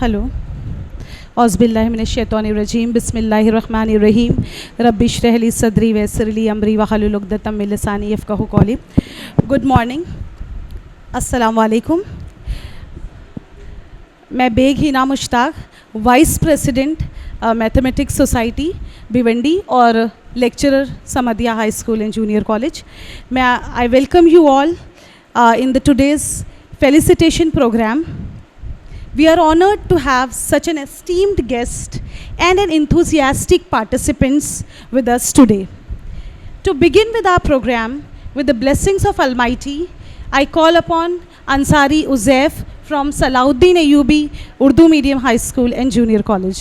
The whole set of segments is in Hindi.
हेलो औज़ुबिल्लाहिमिनश्शैतानिर्रजीम बिस्मिल्लाहिर्रहमानिर्रहीम रब्बिश्रह ली सदरी वयस्सिर ली अमरी वहलुल उक़दतम मिन लिसानी यफ़क़हू क़ौली। गुड मॉर्निंग, अस्सलाम वालेकुम। मैं Beg Hina Mushtaq, vice president mathematics society Bhiwandi और lecturer Samadiya high school and junior college. मैं I welcome you all in the today's felicitation program. We are honored to have such an esteemed guest and an enthusiastic participants with us today. To begin with our program, with the blessings of Almighty, I call upon Ansari Uzaif from Salahuddin Ayyubi Urdu Medium High School and Junior College.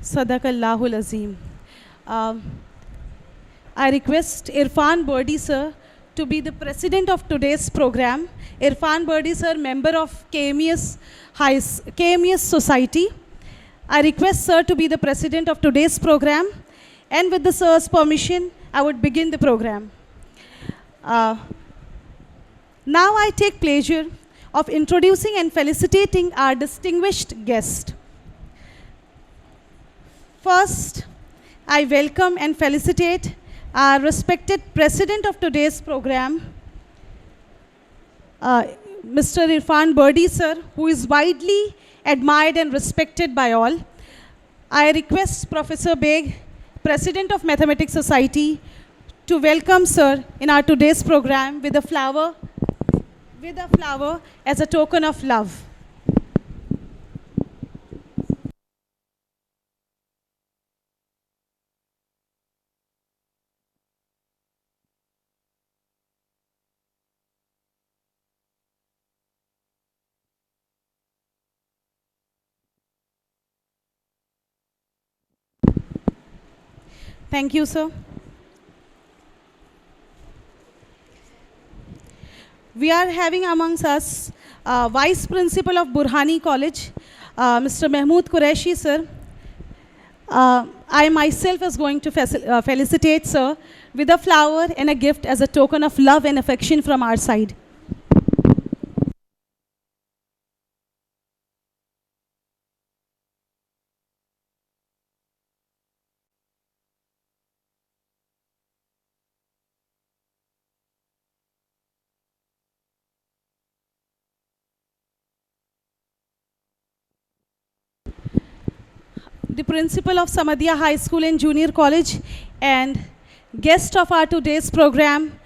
Sadaqallahul Azim. I request Irfan Birdi sir to be the president of today's program. Irfan Birdi sir, member of KMES Society. I request sir to be the president of today's program. And with the sir's permission, I would begin the program. Now I take pleasure of introducing and felicitating our distinguished guest. First, I welcome and felicitate our respected president of today's program, Mr. Irfan Birdi sir, who is widely admired and respected by all. I request Professor Beg, President of Mathematics Society, to welcome sir in our today's program with a flower as a token of love. Thank you, sir. We are having amongst us Vice Principal of Burhani College, Mr. Mahmood Qureshi, sir. I myself is going to felicitate sir with a flower and a gift as a token of love and affection from our side. The principal of Samadia High School and Junior College and guest of our today's program,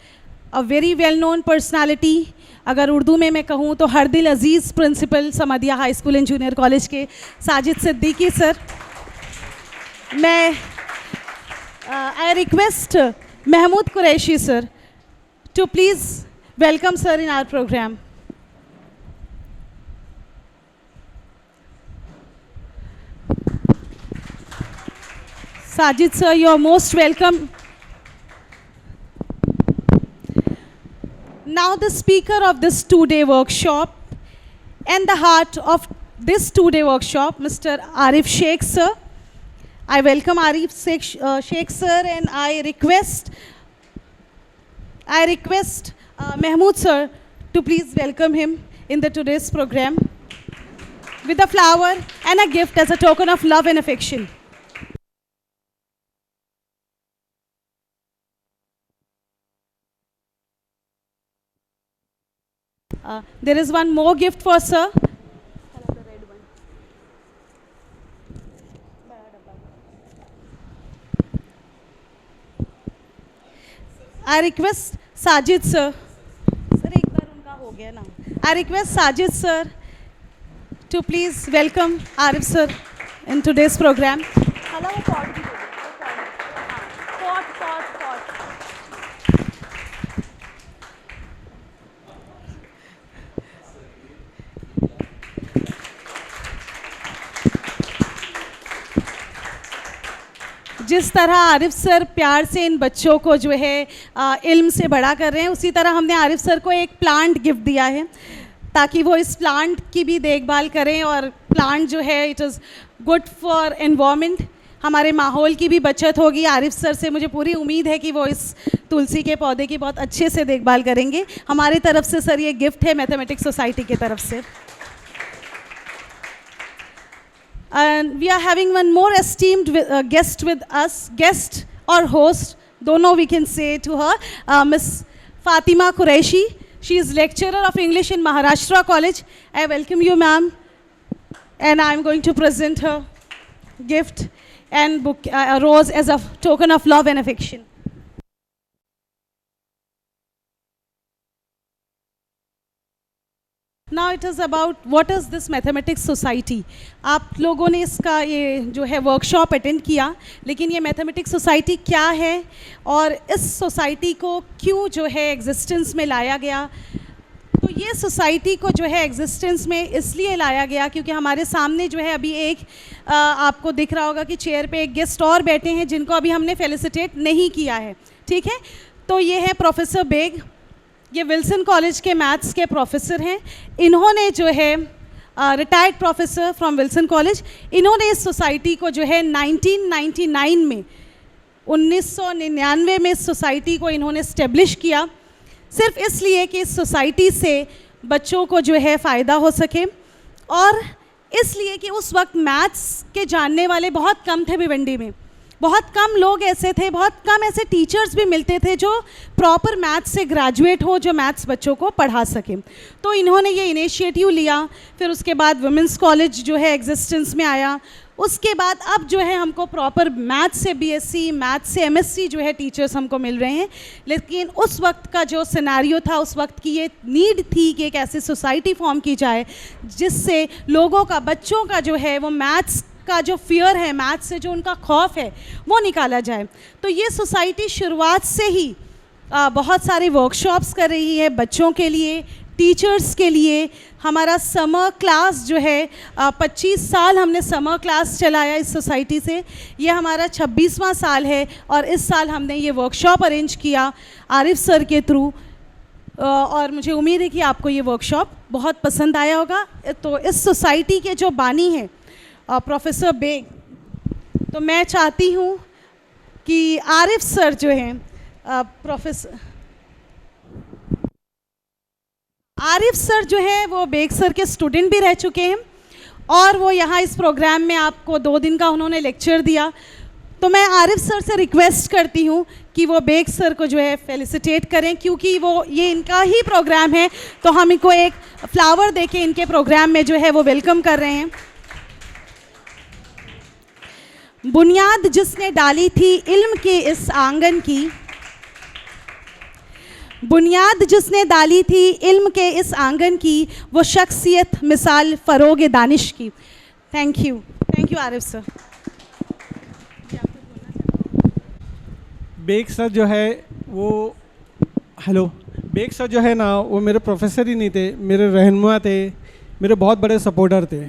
a very well-known personality. अगर उर्दू में मैं कहूँ तो हरदिल अजीज़ principal Samdiya high school and junior college के साजिद सिद्दीकी सर. मैं I request Mahmood Qureshi sir to please welcome sir in our program. Sajid sir, you are most welcome. Now the speaker of this two-day workshop and the heart of this two-day workshop, Mr. Arif Sheikh sir. I welcome Arif Sheikh sir and I request Mahmood sir to please welcome him in the today's program. with a flower and a gift as a token of love and affection. There is one more gift for sir. I request Sajid sir. Sir, एक बार उनका हो गया ना. I request Sajid sir to please welcome Arif sir in today's program. जिस तरह आरिफ सर प्यार से इन बच्चों को जो है इल्म से बड़ा कर रहे हैं, उसी तरह हमने आरिफ सर को एक प्लांट गिफ्ट दिया है ताकि वो इस प्लांट की भी देखभाल करें। और प्लांट जो है it is good for environment, हमारे माहौल की भी बचत होगी। आरिफ सर से मुझे पूरी उम्मीद है कि वो इस तुलसी के पौधे की बहुत अच्छे से देखभाल करेंगे। हमारी तरफ से सर ये गिफ्ट है मैथमेटिक्स सोसाइटी की तरफ से। And we are having one more esteemed guest with us, guest or host, dono we can say to her, Miss Fatima Qureshi. She is lecturer of English in Maharashtra College. I welcome you, ma'am. And I am going to present her gift and book, a rose as a token of love and affection. Now it is about what is this mathematics society. आप लोगों ने इसका ये जो है वर्कशॉप अटेंड किया, लेकिन ये मैथमेटिक्स सोसाइटी क्या है और इस सोसाइटी को क्यों जो है एग्जिस्टेंस में लाया गया। तो ये सोसाइटी को जो है एग्जिस्टेंस में इसलिए लाया गया क्योंकि हमारे सामने जो है अभी एक आपको दिख रहा होगा कि चेयर पे एक गेस्ट और बैठे हैं जिनको अभी हमने फेलिसिटेट नहीं किया है, ठीक है। तो ये है प्रोफेसर बेग, ये विल्सन कॉलेज के मैथ्स के प्रोफेसर हैं। इन्होंने जो है retired professor from Wilson college, इन्होंने इस सोसाइटी को जो है 1999 में 1999 में इस सोसाइटी को इन्होंने इस्टेब्लिश किया, सिर्फ इसलिए कि इस सोसाइटी से बच्चों को जो है फ़ायदा हो सके और इसलिए कि उस वक्त मैथ्स के जानने वाले बहुत कम थे भिवंडी में। बहुत कम लोग ऐसे थे, बहुत कम ऐसे टीचर्स भी मिलते थे जो प्रॉपर मैथ्स से ग्रेजुएट हो, जो मैथ्स बच्चों को पढ़ा सकें। तो इन्होंने ये इनिशिएटिव लिया। फिर उसके बाद वुमेंस कॉलेज जो है एग्जिस्टेंस में आया। उसके बाद अब जो है हमको प्रॉपर मैथ्स से बीएससी, मैथ्स से एमएससी जो है टीचर्स हमको मिल रहे हैं। लेकिन उस वक्त का जो सिनेरियो था, उस वक्त की ये नीड थी कि एक ऐसी सोसाइटी फॉर्म की जाए जिससे लोगों का, बच्चों का जो है वो मैथ्स का जो फियर है, मैथ्स से जो उनका खौफ है, वो निकाला जाए। तो ये सोसाइटी शुरुआत से ही बहुत सारे वर्कशॉप्स कर रही है बच्चों के लिए, टीचर्स के लिए। हमारा समर क्लास जो है 25 साल हमने समर क्लास चलाया इस सोसाइटी से। ये हमारा 26वां साल है और इस साल हमने ये वर्कशॉप अरेंज किया आरिफ सर के थ्रू। और मुझे उम्मीद है कि आपको ये वर्कशॉप बहुत पसंद आया होगा। तो इस सोसाइटी के जो बानी हैं प्रोफेसर बेग, तो मैं चाहती हूँ कि आरिफ सर जो हैं प्रोफेसर आरिफ सर जो है वो बेग सर के स्टूडेंट भी रह चुके हैं और वो यहाँ इस प्रोग्राम में आपको 2 दिन का उन्होंने लेक्चर दिया। तो मैं आरिफ सर से रिक्वेस्ट करती हूँ कि वो बेग सर को जो है फेलिसिटेट करें, क्योंकि वो ये इनका ही प्रोग्राम है। तो हम इनको एक फ्लावर देके इनके प्रोग्राम में जो है वो वेलकम कर रहे हैं। बुनियाद जिसने डाली थी इल्म के इस आंगन की, बुनियाद जिसने डाली थी इल्म के इस आंगन की, वो शख्सियत मिसाल फ़रोग दानिश की। Thank you Arif sir. Baig sir जो है वो बेग सर जो है ना, वो मेरे प्रोफेसर ही नहीं थे, मेरे रहनुमा थे, मेरे बहुत बड़े सपोर्टर थे।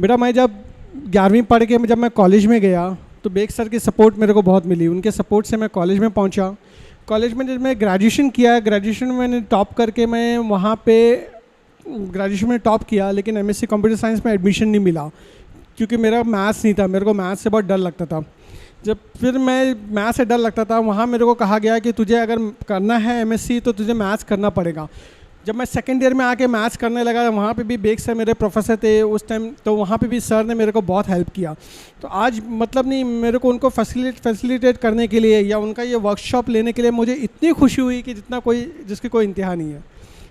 बेटा मैं जब 11वीं पढ़ के जब मैं कॉलेज में गया तो बेग सर की सपोर्ट मेरे को बहुत मिली। उनके सपोर्ट से मैं कॉलेज में पहुंचा। कॉलेज में जब मैं ग्रेजुएशन किया, ग्रेजुएशन में मैंने टॉप करके मैं वहाँ पे ग्रेजुएशन में टॉप किया, लेकिन एमएससी कंप्यूटर साइंस में एडमिशन नहीं मिला क्योंकि मेरा मैथ्स नहीं था। मेरे को मैथ्स से बहुत डर लगता था। जब फिर मैं मैथ्स से डर लगता था, वहाँ मेरे को कहा गया कि तुझे अगर करना है एमएससी तो तुझे मैथ्स करना पड़ेगा। जब मैं सेकेंड ईयर में आके मैथ्स करने लगा, वहाँ पे भी बेग सर मेरे प्रोफेसर थे उस टाइम, तो वहाँ पे भी सर ने मेरे को बहुत हेल्प किया। तो आज मतलब नहीं, मेरे को उनको फैसिलिटेट करने के लिए या उनका ये वर्कशॉप लेने के लिए मुझे इतनी खुशी हुई कि जिसकी कोई इंतहा नहीं है।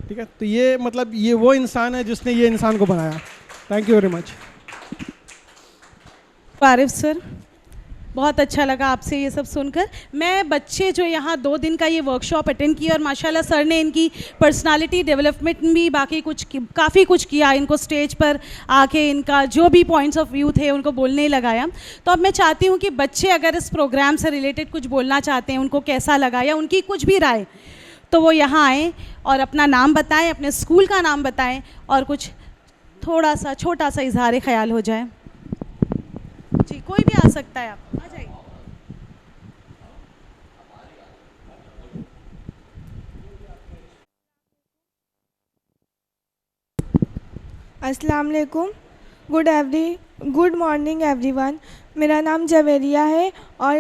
ठीक है, तो ये मतलब ये वो इंसान है जिसने ये इंसान को बनाया। Thank you very much. Arif sir, बहुत अच्छा लगा आपसे ये सब सुनकर। मैं बच्चे जो यहाँ 2 दिन का ये वर्कशॉप अटेंड किया और माशाल्लाह सर ने इनकी पर्सनालिटी डेवलपमेंट में भी बाकी काफ़ी कुछ किया, इनको स्टेज पर आके इनका जो भी पॉइंट्स ऑफ व्यू थे उनको बोलने लगाया। तो अब मैं चाहती हूँ कि बच्चे अगर इस प्रोग्राम से रिलेटेड कुछ बोलना चाहते हैं, उनको कैसा लगा या उनकी कुछ भी राय, तो वो यहाँ आएँ और अपना नाम बताएँ, अपने स्कूल का नाम बताएँ और कुछ थोड़ा सा छोटा सा इजहार ख्याल हो जाए। जी, कोई भी आ सकता है, आप आ जाइए। अस्सलाम वालेकुम। Good morning everyone. मेरा नाम जवेरिया है और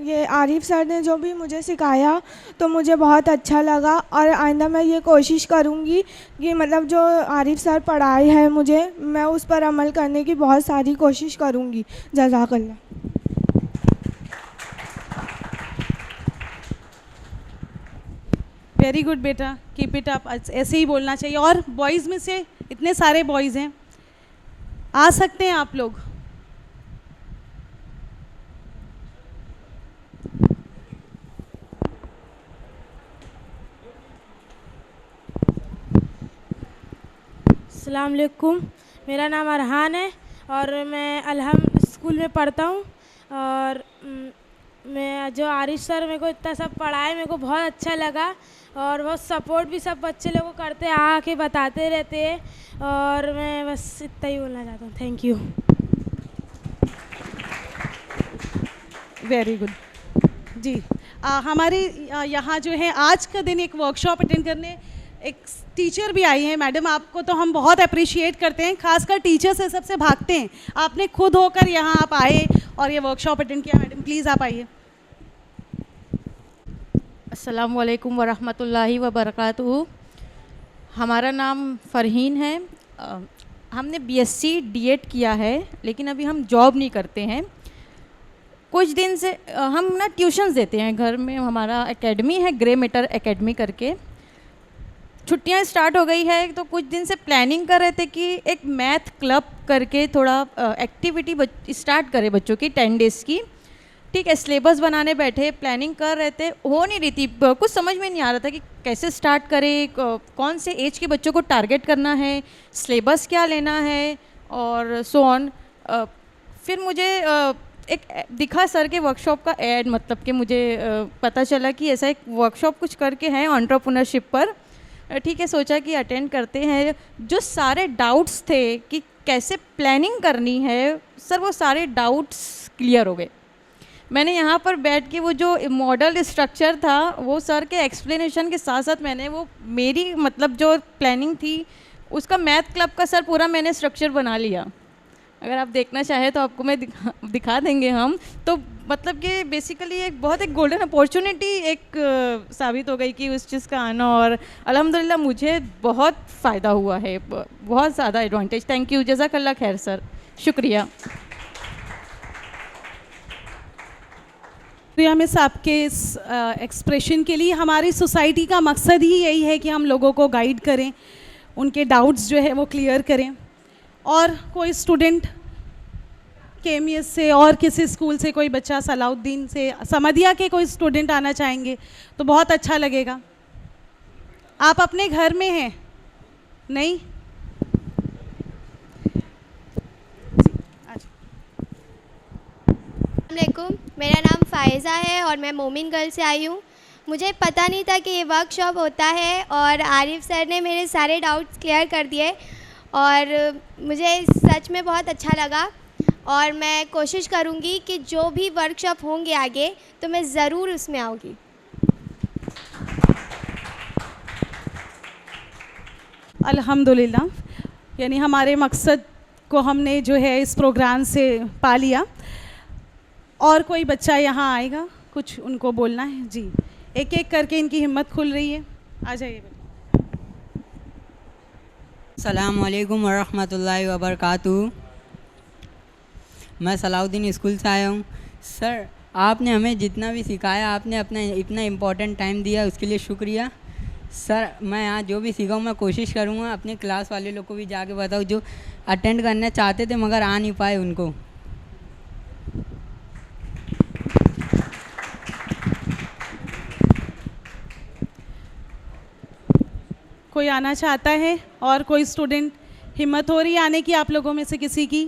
ये आरिफ सर ने जो भी मुझे सिखाया तो मुझे बहुत अच्छा लगा और आइंदा मैं ये कोशिश करूँगी कि मतलब जो आरिफ सर पढ़ाए हैं मुझे, मैं उस पर अमल करने की बहुत सारी कोशिश करूँगी। जज़ाकल्लाह। वेरी गुड बेटा, कीप इट अप, ऐसे ही बोलना चाहिए। और बॉयज़ में से इतने सारे बॉयज़ हैं, आ सकते हैं आप लोग। अस्सलाम वालेकुम। मेरा नाम अरहान है और मैं अलहम स्कूल में पढ़ता हूँ। और मैं जो आरिफ सर मेरे को इतना सब पढ़ाए, मेरे को बहुत अच्छा लगा और बहुत सपोर्ट भी सब बच्चे लोगों को करते, आके बताते रहते हैं। और मैं बस इतना ही बोलना चाहता हूँ। Thank you. वेरी गुड जी। हमारे यहाँ जो है आज का दिन एक वर्कशॉप अटेंड करने एक टीचर भी आई हैं। मैडम, आपको तो हम बहुत अप्रिशिएट करते हैं, खासकर टीचर से सबसे भागते हैं। आपने खुद होकर यहाँ आप आए और ये वर्कशॉप अटेंड किया। मैडम प्लीज़ आप आइए। अस्सलामु अलैकुम वरहमतुल्लाहि वबरकातुहू। हमारा नाम फ़रहीन है। हमने बीएससी डीएड किया है, लेकिन अभी हम जॉब नहीं करते हैं। कुछ दिन से हम ना ट्यूशन्स देते हैं घर में। हमारा एकेडमी है, ग्रे मैटर एकेडमी करके। छुट्टियां स्टार्ट हो गई है तो कुछ दिन से प्लानिंग कर रहे थे कि एक मैथ क्लब करके थोड़ा एक्टिविटी स्टार्ट करें बच्चों की 10 डेज़ की। ठीक है, सिलेबस बनाने बैठे, प्लानिंग कर रहे थे, हो नहीं रही थी, कुछ समझ में नहीं आ रहा था कि कैसे स्टार्ट करें, कौन से एज के बच्चों को टारगेट करना है, सिलेबस क्या लेना है और सो ऑन। फिर मुझे एक दिखा सर के वर्कशॉप का ऐड, मतलब कि मुझे पता चला कि ऐसा एक वर्कशॉप कुछ करके है एंटरप्रेन्योरशिप पर। ठीक है, सोचा कि अटेंड करते हैं। जो सारे डाउट्स थे कि कैसे प्लानिंग करनी है सर, वो सारे डाउट्स क्लियर हो गए। मैंने यहाँ पर बैठ के वो जो मॉडल स्ट्रक्चर था वो सर के एक्सप्लेनेशन के साथ साथ मैंने वो मेरी मतलब जो प्लानिंग थी उसका मैथ क्लब का सर पूरा मैंने स्ट्रक्चर बना लिया। अगर आप देखना चाहें तो आपको मैं दिखा देंगे हम। तो मतलब कि बेसिकली एक गोल्डन अपॉर्चुनिटी एक साबित हो गई कि उस चीज़ का आना, और अल्हम्दुलिल्लाह मुझे बहुत फ़ायदा हुआ है, बहुत ज़्यादा एडवांटेज। थैंक यू, जज़ाकल्लाह खैर सर, शुक्रिया। प्रिया मिस, आपके इस एक्सप्रेशन के लिए हमारी सोसाइटी का मकसद ही यही है कि हम लोगों को गाइड करें, उनके डाउट्स जो है वो क्लियर करें। और कोई स्टूडेंट केमियस से और किसी स्कूल से कोई बच्चा, सलाउद्दीन से, समदिया के कोई स्टूडेंट आना चाहेंगे तो बहुत अच्छा लगेगा। आप अपने घर में हैं? नहीं? अस्सलामुअलैकुम, मेरा नाम फ़ायज़ा है और मैं मोमिन गर्ल से आई हूँ। मुझे पता नहीं था कि ये वर्कशॉप होता है और आरिफ सर ने मेरे सारे डाउट्स क्लियर कर दिए और मुझे सच में बहुत अच्छा लगा। और मैं कोशिश करूँगी कि जो भी वर्कशॉप होंगे आगे तो मैं ज़रूर उसमें आऊँगी। अल्हम्दुलिल्लाह, यानी हमारे मकसद को हमने जो है इस प्रोग्राम से पा लिया। और कोई बच्चा यहाँ आएगा, कुछ उनको बोलना है? जी, एक एक करके इनकी हिम्मत खुल रही है, आ जाइए बेटा। अस्सलाम वालेकुम वरहमतुल्लाहि वबरकातुहू। मैं सलाउद्दीन स्कूल से आया हूँ। सर, आपने हमें जितना भी सिखाया, आपने अपना इतना इम्पोर्टेंट टाइम दिया, उसके लिए शुक्रिया। सर, मैं यहाँ जो भी सीखा हूँ मैं कोशिश करूँगा अपने क्लास वाले लोग को भी जाके बताऊँ जो अटेंड करना चाहते थे मगर आ नहीं पाए उनको। कोई आना चाहता है और कोई स्टूडेंट, हिम्मत हो रही है आने की आप लोगों में से किसी की?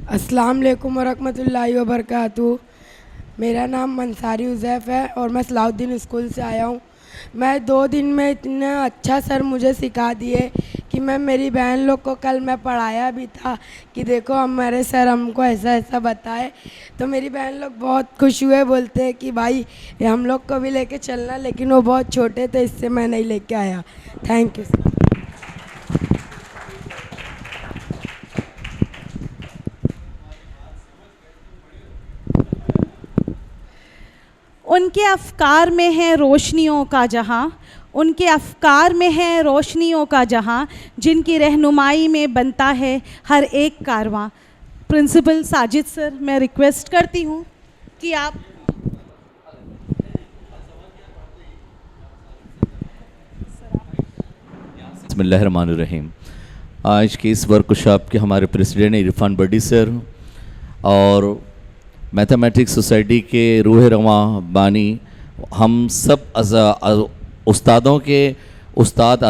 अस्सलाम वालेकुम वरहमतुल्लाहि वबरकातुहू। मेरा नाम मंसारी उज़ैफ़ है और मैं सलाउद्दीन स्कूल से आया हूँ। मैं 2 दिन में इतना अच्छा सर मुझे सिखा दिए कि मैं मेरी बहन लोग को कल मैं पढ़ाया भी था कि देखो हमारे सर हमको ऐसा ऐसा बताए, तो मेरी बहन लोग बहुत खुश हुए, बोलते हैं कि भाई ये हम लोग को भी लेके चलना, लेकिन वो बहुत छोटे थे इससे मैं नहीं लेके आया। Thank you sir. उनके अफ़कार में है रोशनियों का जहां, उनके अफ़कार में है रोशनियों का जहां, जिनकी रहनुमाई में बनता है हर एक कारवां। प्रिंसिपल साजिद सर, मैं रिक्वेस्ट करती हूं कि आप बिस्मिल्लाहिर्रहमानिर्रहीम। आज के इस वर्कशॉप के हमारे प्रेसिडेंट इरफान बड्डी सर और मैथमेटिक्स सोसाइटी के रूह रवां बानी, हम सब उस्तादों के उस्ताद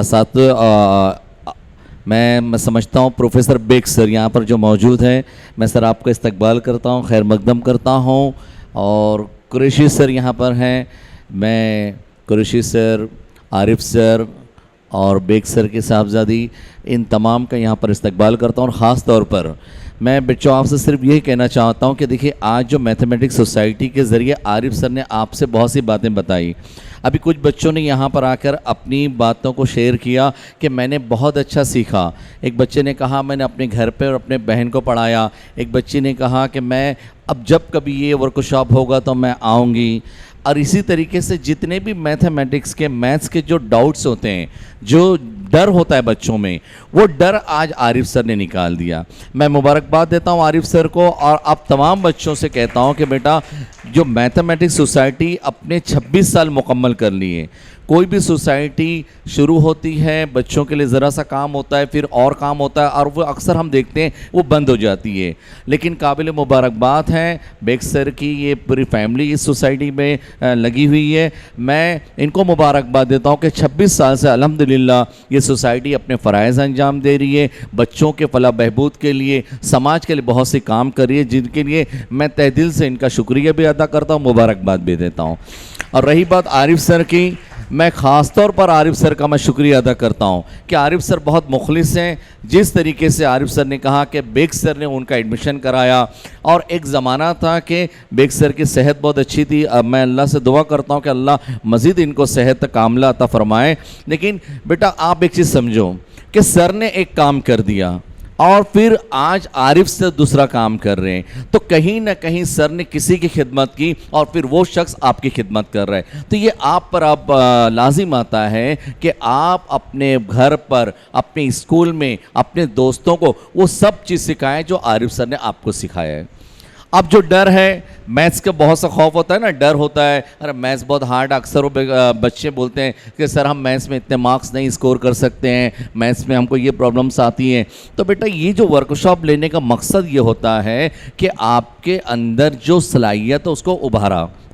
मैं समझता हूँ प्रोफेसर बेग सर यहाँ पर जो मौजूद हैं, मैं सर आपका इस्तकबाल करता हूँ, खैर मकदम करता हूँ। और कुरैशी सर यहाँ पर हैं, मैं कुरैशी सर, आरिफ सर और बेग सर के साहबजादी, इन तमाम का यहाँ पर इस्तकबाल करता हूँ। और ख़ास तौर पर मैं बच्चों आपसे सिर्फ यही कहना चाहता हूँ कि देखिए आज जो मैथमेटिक्स सोसाइटी के ज़रिए आरिफ सर ने आपसे बहुत सी बातें बताई, अभी कुछ बच्चों ने यहाँ पर आकर अपनी बातों को शेयर किया कि मैंने बहुत अच्छा सीखा। एक बच्चे ने कहा मैंने अपने घर पे और अपने बहन को पढ़ाया। एक बच्ची ने कहा कि मैं अब जब कभी ये वर्कशॉप होगा तो मैं आऊँगी। और इसी तरीके से जितने भी मैथमेटिक्स के मैथ्स के जो डाउट्स होते हैं, जो डर होता है बच्चों में, वो डर आज आरिफ सर ने निकाल दिया। मैं मुबारकबाद देता हूँ आरिफ सर को और अब तमाम बच्चों से कहता हूँ कि बेटा जो मैथमेटिक्स सोसाइटी अपने 26 साल मुकम्मल कर लिए। कोई भी सोसाइटी शुरू होती है, बच्चों के लिए ज़रा सा काम होता है, फिर और काम होता है और वो अक्सर हम देखते हैं वो बंद हो जाती है। लेकिन काबिल मुबारकबाद है बेग सर की, ये पूरी फैमिली इस सोसाइटी में लगी हुई है। मैं इनको मुबारकबाद देता हूँ कि 26 साल से अल्हम्दुलिल्लाह ये सोसाइटी अपने फ़राइज़ अंजाम दे रही है, बच्चों के फलाह बहबूद के लिए, समाज के लिए बहुत से काम कर रही है, जिनके लिए मैं तहे दिल से इनका शुक्रिया भी अदा करता हूँ, मुबारकबाद भी देता हूँ। और रही बात आरिफ सर की, मैं ख़ास तौर पर आरिफ सर का मैं शुक्रिया अदा करता हूं कि आरिफ सर बहुत मुखलिस हैं। जिस तरीके से आरिफ सर ने कहा कि बेग सर ने उनका एडमिशन कराया, और एक ज़माना था कि बेग सर की सेहत बहुत अच्छी थी। अब मैं अल्लाह से दुआ करता हूं कि अल्लाह मज़ीद इनको सेहत कामिला अता फरमाए। लेकिन बेटा आप एक चीज़ समझो कि सर ने एक काम कर दिया और फिर आज आरिफ से दूसरा काम कर रहे हैं, तो कहीं ना कहीं सर ने किसी की खिदमत की और फिर वो शख्स आपकी खिदमत कर रहा है। तो ये आप पर अब लाजिम आता है कि आप अपने घर पर, अपने स्कूल में, अपने दोस्तों को वो सब चीज़ सिखाएं जो आरिफ सर ने आपको सिखाया है। अब जो डर है, मैथ्स का बहुत सा खौफ होता है ना, डर होता है, अरे मैथ्स बहुत हार्ड, अक्सर बच्चे बोलते हैं कि सर हम मैथ्स में इतने मार्क्स नहीं स्कोर कर सकते हैं, मैथ्स में हमको ये प्रॉब्लम्स आती हैं। तो बेटा ये जो वर्कशॉप लेने का मकसद ये होता है कि आपके अंदर जो सलाहियत है उसको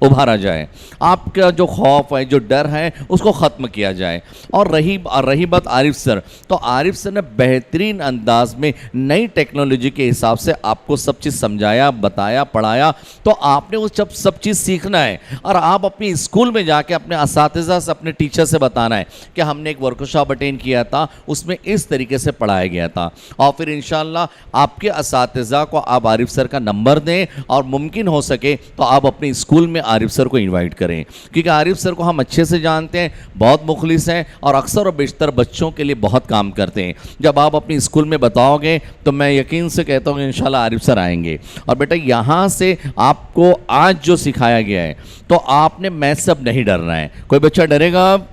उभारा जाए, आपका जो खौफ है, जो डर है, उसको ख़त्म किया जाए। और रही बात आरिफ सर, तो आरिफ सर ने बेहतरीन अंदाज में नई टेक्नोलॉजी के हिसाब से आपको सब चीज़ समझाया, बताया, पढ़ाया। तो आपने वो सब चीज़ सीखना है और आप अपनी स्कूल में जाके अपने असातिज़ा से, अपने टीचर से बताना है कि हमने एक वर्कशॉप अटेंड किया था, उसमें इस तरीके से पढ़ाया गया था। और फिर इंशाअल्लाह आपके असातिज़ा को आप आरिफ सर का नंबर दें और मुमकिन हो सके तो आप अपने स्कूल में आरिफ सर को इनवाइट करें, क्योंकि आरिफ सर को हम अच्छे से जानते हैं, बहुत मुखलिस हैं और अक्सर और बेशतर बच्चों के लिए बहुत काम करते हैं। जब आप अपनी स्कूल में बताओगे तो मैं यकीन से कहता हूँ कि इंशाल्लाह आरिफ सर आएंगे। और बेटा यहाँ से आप आपको आज जो सिखाया गया है, तो आपने मैथ्स से अब नहीं डरना है। कोई बच्चा डरेगा अब?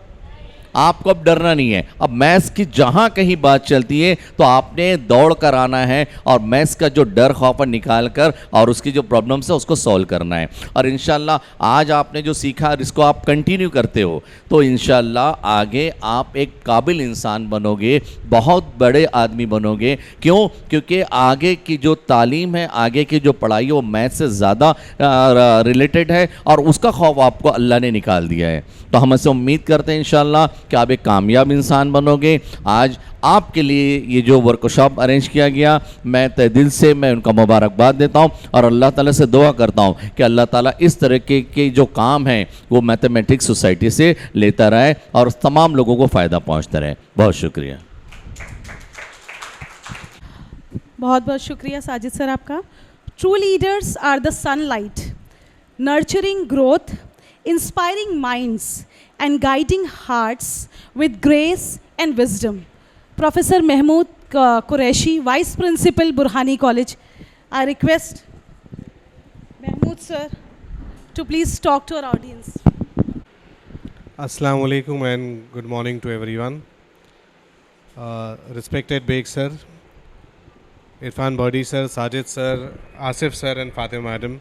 आपको अब डरना नहीं है। अब मैथ्स की जहाँ कहीं बात चलती है तो आपने दौड़ कर आना है और मैथ्स का जो डर खौफ निकाल कर और उसकी जो प्रॉब्लम्स है उसको सॉल्व करना है। और इंशाल्लाह आज आपने जो सीखा और इसको आप कंटिन्यू करते हो तो इंशाल्लाह आगे आप एक काबिल इंसान बनोगे, बहुत बड़े आदमी बनोगे। क्यों? क्योंकि आगे की जो तालीम है, आगे की जो पढ़ाई है वो मैथ्स से ज़्यादा रिलेटेड है और उसका खौफ आपको अल्लाह ने निकाल दिया है। तो हम ऐसे उम्मीद करते हैं इंशाल्लाह कि आप एक कामयाब इंसान बनोगे। आज आपके लिए ये जो वर्कशॉप अरेंज किया गया, मैं तहे दिल से मैं उनका मुबारकबाद देता हूँ और अल्लाह ताला से दुआ करता हूँ कि अल्लाह ताला इस तरह के जो काम हैं वो मैथमेटिक्स सोसाइटी से लेता रहे और तमाम लोगों को फ़ायदा पहुँचता रहे। बहुत शुक्रिया। बहुत बहुत शुक्रिया साजिद सर आपका। True leaders are the sunlight, nurturing growth, inspiring minds and guiding hearts with grace and wisdom. Professor Mahmood Qureshi, Vice Principal, Burhani College. I request Mahmood sir to please talk to our audience. Assalamu alaikum and good morning to everyone. Respected Beg sir, Irfan Badi sir, Sajid sir, Asif sir and Fatima madam,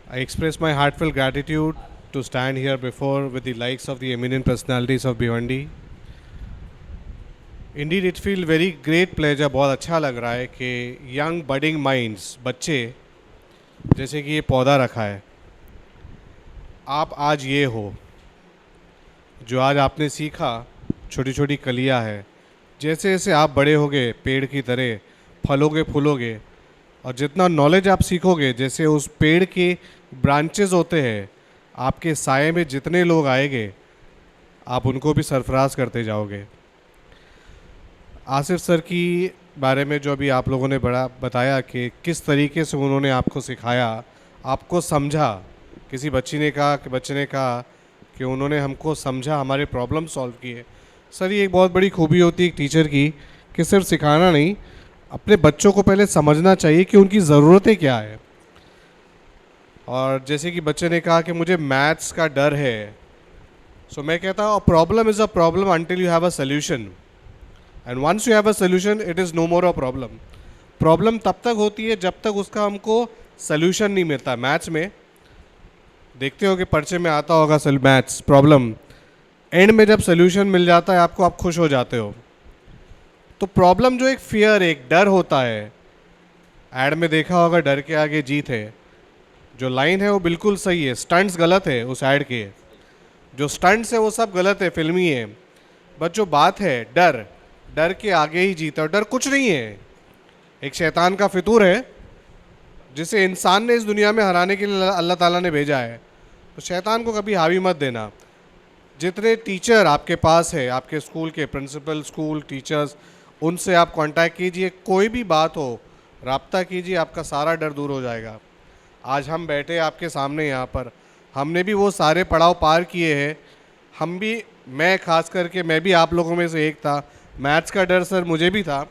I express my heartfelt gratitude to stand here before with the likes of the eminent personalities of Bhiwandi. Indeed, it feels very great pleasure, बहुत अच्छा लग रहा है कि young budding minds, बच्चे जैसे कि ये पौधा रखा है, आप आज ये हो जो आज आपने सीखा, छोटी छोटी कलियाँ है। जैसे जैसे आप बड़े होगे पेड़ की तरह फलोगे फूलोगे और जितना नॉलेज आप सीखोगे, जैसे उस पेड़ के ब्रांचेस होते हैं, आपके साए में जितने लोग आएंगे आप उनको भी सरफराज करते जाओगे। आसिफ सर की बारे में जो अभी आप लोगों ने बड़ा बताया कि किस तरीके से उन्होंने आपको सिखाया, आपको समझा। किसी बच्चे ने कहा कि उन्होंने हमको समझा, हमारे प्रॉब्लम सॉल्व किए। सर ये एक बहुत बड़ी खूबी होती है एक टीचर की कि सिर्फ सिखाना नहीं, अपने बच्चों को पहले समझना चाहिए कि उनकी ज़रूरतें क्या है। और जैसे कि बच्चे ने कहा कि मुझे मैथ्स का डर है, सो मैं कहता हूँ problem is a problem until you have a solution, and once you have a solution it is no more a problem. Problem तब तक होती है जब तक उसका हमको सोल्यूशन नहीं मिलता। मैथ्स में देखते हो कि पर्चे में आता होगा मैथ्स प्रॉब्लम, एंड में जब सोल्यूशन मिल जाता है आपको, आप खुश हो जाते हो। तो प्रॉब्लम जो एक फियर, एक डर होता है, एड में देखा होगा डर के आगे जीत है, जो लाइन है वो बिल्कुल सही है, स्टंट्स गलत है उस ऐड के, जो स्टंट्स है वो सब गलत है, फिल्मी है, बट जो बात है डर, डर के आगे ही जीता। और डर कुछ नहीं है, एक शैतान का फितूर है जिसे इंसान ने इस दुनिया में हराने के लिए अल्लाह ताला ने भेजा है। तो शैतान को कभी हावी मत देना। जितने टीचर आपके पास है, आपके स्कूल के प्रिंसिपल, स्कूल टीचर्स, उनसे आप कांटेक्ट कीजिए, कोई भी बात हो राब्ता कीजिए, आपका सारा डर दूर हो जाएगा। आज हम बैठे आपके सामने यहाँ पर, हमने भी वो सारे पड़ाव पार किए हैं। हम भी, मैं खास करके मैं भी आप लोगों में से एक था। मैथ्स का डर सर मुझे भी था,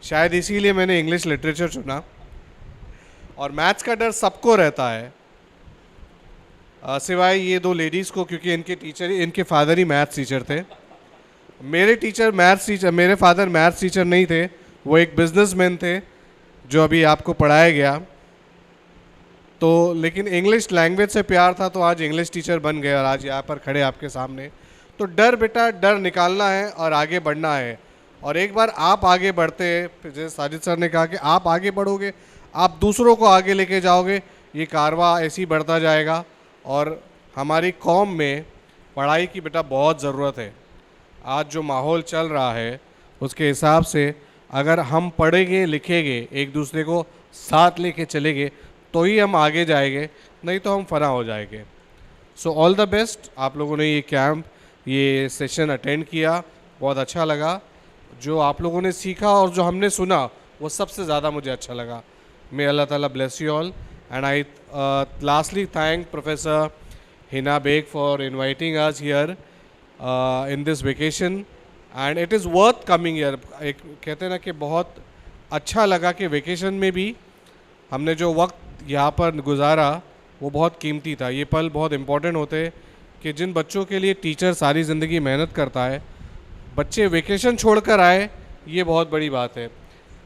शायद इसीलिए मैंने इंग्लिश लिटरेचर चुना। और मैथ्स का डर सबको रहता है, सिवाय ये दो लेडीज़ को, क्योंकि इनके फादर ही मैथ्स टीचर थे। मेरे फादर मैथ्स टीचर नहीं थे, वो एक बिजनेसमैन थे जो अभी आपको पढ़ाया गया। तो लेकिन इंग्लिश लैंग्वेज से प्यार था तो आज इंग्लिश टीचर बन गए और आज यहाँ पर खड़े आपके सामने। तो डर बेटा, डर निकालना है और आगे बढ़ना है। और एक बार आप आगे बढ़ते हैं, जैसे साजिद सर ने कहा कि आप आगे बढ़ोगे, आप दूसरों को आगे लेके जाओगे, ये कारवां ऐसे ही बढ़ता जाएगा। और हमारी कौम में पढ़ाई की बेटा बहुत ज़रूरत है। आज जो माहौल चल रहा है उसके हिसाब से अगर हम पढ़ेंगे लिखेंगे, एक दूसरे को साथ लेके चलेंगे, तो ही हम आगे जाएंगे, नहीं तो हम फना हो जाएंगे। So all the best. आप लोगों ने ये कैंप, ये सेशन अटेंड किया, बहुत अच्छा लगा। जो आप लोगों ने सीखा और जो हमने सुना वो सबसे ज़्यादा मुझे अच्छा लगा। मे अल्लाह ताला bless you all, and I lastly thank Professor Hina Beg for inviting us here in this vacation, and it is worth coming here. एक कहते हैं ना कि बहुत अच्छा लगा कि वेकेशन में भी हमने जो वक्त यहाँ पर गुजारा वो बहुत कीमती था। ये पल बहुत इम्पोर्टेंट होते हैं कि जिन बच्चों के लिए टीचर सारी ज़िंदगी मेहनत करता है, बच्चे वेकेशन छोड़कर आए, ये बहुत बड़ी बात है।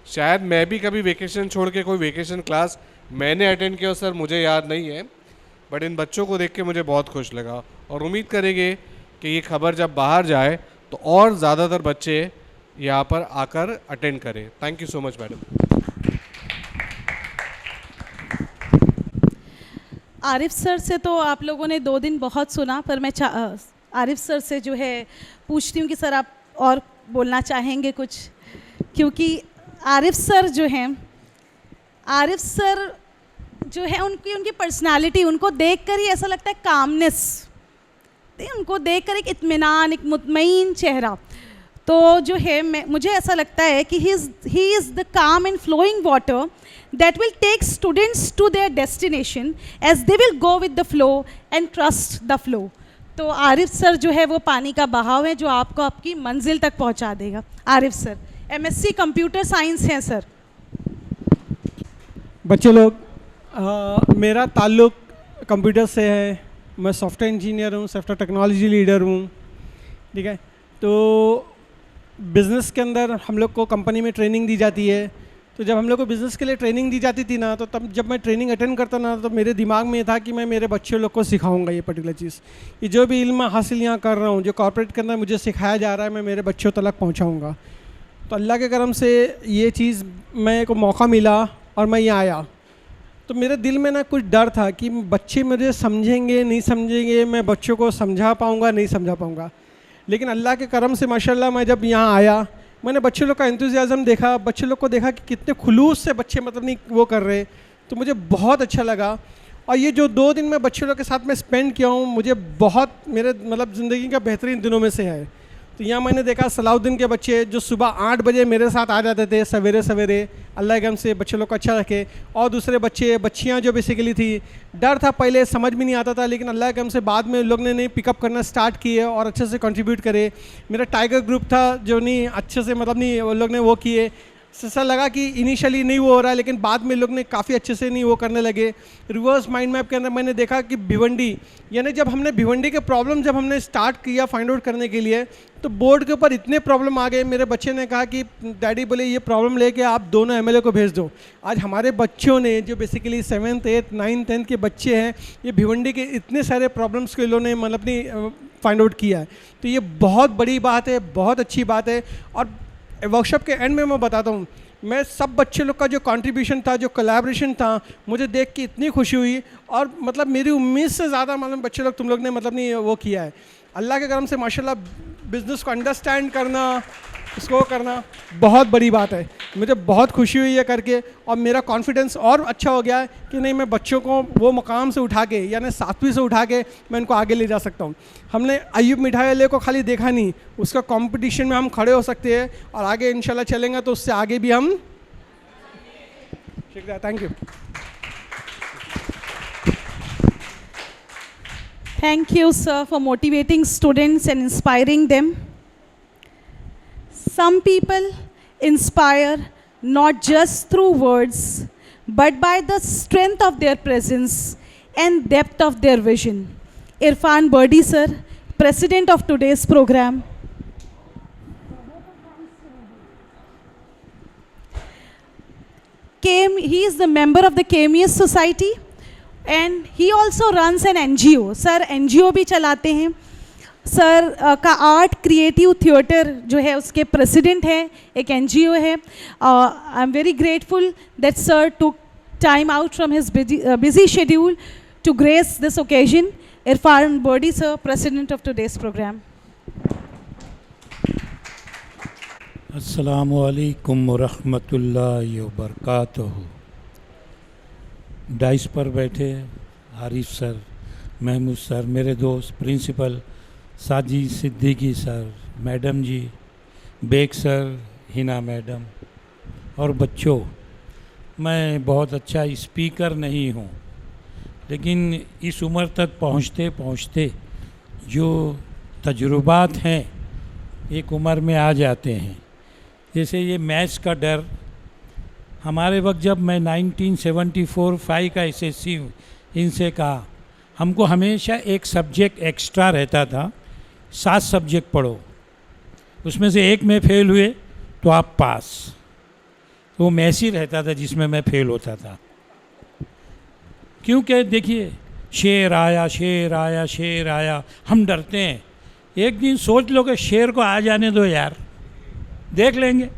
शायद मैं भी कभी वेकेशन छोड़ के कोई वेकेशन क्लास मैंने अटेंड किया सर, मुझे याद नहीं है, बट इन बच्चों को देख के मुझे बहुत खुश लगा और उम्मीद करेंगे कि ये खबर जब बाहर जाए तो और ज़्यादातर बच्चे यहाँ पर आकर अटेंड करें। Thank you so much madam. Arif sir से तो आप लोगों ने 2 दिन बहुत सुना, पर मैं आरिफ सर से जो है पूछती हूँ कि सर आप और बोलना चाहेंगे कुछ, क्योंकि आरिफ सर जो है उनकी पर्सनालिटी, उनको देखकर ही ऐसा लगता है कामनेस, उनको देखकर एक इत्मीनान, एक मुतमईन चेहरा। तो जो है मुझे ऐसा लगता है कि he is the calm and flowing water that will take students to their destination as they will go with the flow and trust the flow. तो आरिफ सर जो है वो पानी का बहाव है जो आपको आपकी मंजिल तक पहुंचा देगा। Arif sir MSc computer science हैं सर। बच्चे लोग, मेरा ताल्लुक़ कंप्यूटर से है। मैं सॉफ्टवेयर इंजीनियर हूँ, सॉफ्टवेयर टेक्नोलॉजी लीडर हूँ, ठीक है। तो बिज़नेस के अंदर हम लोग को कंपनी में ट्रेनिंग दी जाती है। तो जब हम लोग को बिज़नेस के लिए ट्रेनिंग दी जाती थी ना, तो तब जब मैं ट्रेनिंग अटेंड करता ना, तो मेरे दिमाग में ये था कि मैं मेरे बच्चे लोग को सिखाऊंगा ये पर्टिकुलर चीज़। ये जो भी इल्म हासिल यहाँ कर रहा हूँ, जो कॉर्पोरेट के अंदर मुझे सिखाया जा रहा है, मैं मेरे बच्चों तक पहुँचाऊँगा। तो अल्लाह के करम से ये चीज़ मेरे को मौका मिला और मैं यहाँ आया। तो मेरे दिल में ना कुछ डर था कि बच्चे मुझे समझेंगे नहीं समझेंगे, मैं बच्चों को समझा पाऊँगा नहीं समझा पाऊँगा। लेकिन अल्लाह के करम से माशाल्लाह मैं जब यहाँ आया, मैंने बच्चे लोग का एंथुसियाज़म देखा, बच्चे लोग को देखा कि कितने खुलूस से बच्चे मतलब नहीं वो कर रहे, तो मुझे बहुत अच्छा लगा। और ये जो 2 दिन मैं बच्चे लोग के साथ में स्पेंड किया हूँ, मुझे बहुत मेरे मतलब ज़िंदगी का बेहतरीन दिनों में से है। तो यहाँ मैंने देखा सलाउद्दीन के बच्चे जो सुबह 8 बजे मेरे साथ आ जाते थे सवेरे सवेरे, अल्लाह के हम से बच्चे लोग को अच्छा रखे। और दूसरे बच्चे बच्चियाँ जो बेसिकली थी, डर था पहले, समझ में नहीं आता था, लेकिन अल्लाह के हम से बाद में लोग ने पिकअप करना स्टार्ट किए और अच्छे से कंट्रीब्यूट करे। मेरा टाइगर ग्रुप था जो नहीं अच्छे से मतलब नहीं वो लोग ने वो किए। ऐसा लगा कि इनिशियली नहीं वो हो रहा है, लेकिन बाद में लोग ने काफ़ी अच्छे से नहीं वो करने लगे। रिवर्स माइंड मैप के अंदर मैंने देखा कि भिवंडी, यानी जब हमने भिवंडी के प्रॉब्लम जब हमने स्टार्ट किया फाइंड आउट करने के लिए, तो बोर्ड के ऊपर इतने प्रॉब्लम आ गए। मेरे बच्चे ने कहा कि डैडी बोले ये प्रॉब्लम लेके आप दोनों MLA को भेज दो। आज हमारे बच्चों ने जो basically 7th 8th 9th 10th के बच्चे हैं, ये भिवंडी के इतने सारे प्रॉब्लम्स को इन्होंने मतलब अपनी फाइंड आउट किया है। तो ये बहुत बड़ी बात है, बहुत अच्छी बात है। और वर्कशॉप के एंड में मैं बताता हूँ, मैं सब बच्चे लोग का जो कंट्रीब्यूशन था, जो कोलैबोरेशन था, मुझे देख के इतनी खुशी हुई। और मतलब मेरी उम्मीद से ज़्यादा मतलब बच्चे लोग तुम लोग ने मतलब नहीं वो किया है। अल्लाह के करम से माशाल्लाह बिज़नेस को अंडरस्टैंड करना, इसको करना बहुत बड़ी बात है। मुझे बहुत खुशी हुई है करके, और मेरा कॉन्फिडेंस और अच्छा हो गया है कि नहीं मैं बच्चों को वो मकाम से उठा के, यानी 7वीं से उठा के मैं इनको आगे ले जा सकता हूँ। हमने अयूब मिठाई वाले को खाली देखा नहीं, उसका कंपटीशन में हम खड़े हो सकते हैं और आगे इंशाल्लाह चलेंगे तो उससे आगे भी हम। शुक्रिया, thank you. Thank you, sir, for motivating students and inspiring them. Some people inspire not just through words, but by the strength of their presence and depth of their vision. Irfan Birdi, sir, president of today's program. He is the member of the KMES Society. And he also runs N NGO। Sir NGO भी चलाते हैं। सर का आर्ट क्रिएटिव थिएटर जो है उसके प्रेसिडेंट है, एक NGO है। I am very grateful that sir took time out from his busy schedule to grace this occasion. Irfan Birdi sir, president of today's program. अस्सलामु अलैकुम वरहमतुल्लाहि वबरकातुहू। डाइस पर बैठे आरिफ सर, महमूद सर, मेरे दोस्त principal Sajid Siddiqui sir, madam ji, Beg sir, Hina madam और बच्चों, मैं बहुत अच्छा स्पीकर नहीं हूँ, लेकिन इस उम्र तक पहुँचते पहुँचते जो तजुर्बात हैं एक उम्र में आ जाते हैं। जैसे ये मैथ्स का डर हमारे वक्त जब मैं 1974-5 का एसएससी हूँ, इनसे कहा हमको हमेशा एक सब्जेक्ट एक्स्ट्रा रहता था, 7 सब्जेक्ट पढ़ो, उसमें से एक में फेल हुए तो आप पास। तो वो मैथ्स ही रहता था जिसमें मैं फेल होता था। क्योंकि देखिए, शेर आया शेर आया शेर आया, हम डरते हैं। एक दिन सोच लो कि शेर को आ जाने दो यार, देख लेंगे।